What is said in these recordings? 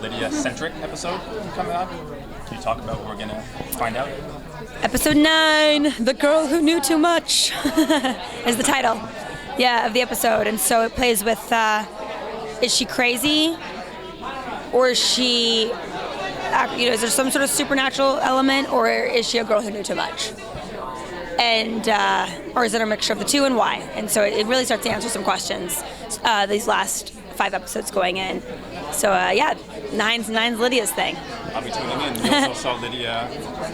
Lydia-centric episode coming up. Can you talk about what we're going to find out? Episode 9, The Girl Who Knew Too Much, is the title, of the episode. And so it plays with, is she crazy? Or is she, is there some sort of supernatural element? Or is she a girl who knew too much? And, or is it a mixture of the two, and why? And so it really starts to answer some questions, these last 5 episodes going in. So, nine's Lydia's thing. I'll be tuning in. We also saw Lydia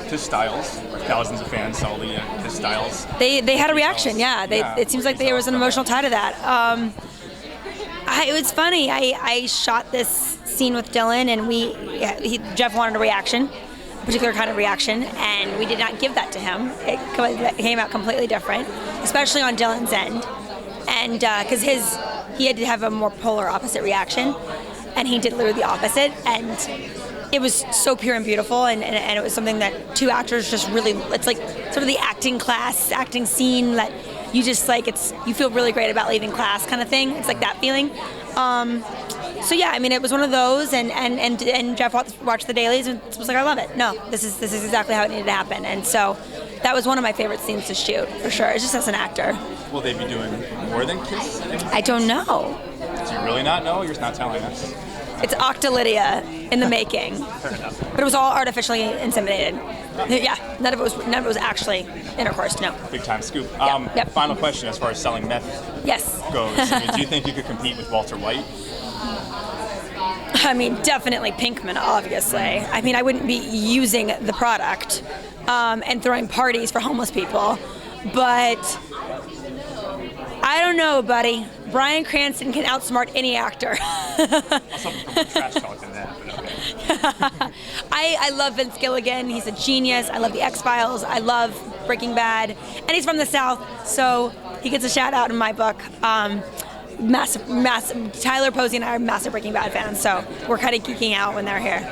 kiss Styles. Thousands of fans saw Lydia kiss Styles. They had a reaction, It seems like there was an emotional tie to that. It was funny. I shot this scene with Dylan, and Jeff wanted a reaction, a particular kind of reaction, and we did not give that to him. It came out completely different, especially on Dylan's end, and because he had to have a more polar opposite reaction, and he did literally the opposite, and it was so pure and beautiful, and it was something that 2 actors just really, it's like sort of the acting scene that you just like, you feel really great about leaving class kind of thing. It's like that feeling. It was one of those, and Jeff watched the dailies and was like, I love it. No, this is exactly how it needed to happen. And so that was one of my favorite scenes to shoot, for sure. It's just as an actor. Will they be doing more than kiss? I don't know. Do you really not know? You're just not telling us. It's Octa-Lydia in the making. Fair enough. But it was all artificially inseminated. Yeah, none of it was actually intercourse, no. Big time scoop. Yep. Final question as far as selling meth Yes. goes. Do you think you could compete with Walter White? Definitely Pinkman, obviously. I wouldn't be using the product and throwing parties for homeless people, but I don't know, buddy. Bryan Cranston can outsmart any actor. I'll suffer from more trash talk than that, but okay. I love Vince Gilligan. He's a genius. I love The X-Files. I love Breaking Bad. And he's from the South, so he gets a shout out in my book. Massive. Tyler Posey and I are massive Breaking Bad fans, so we're kind of geeking out when they're here.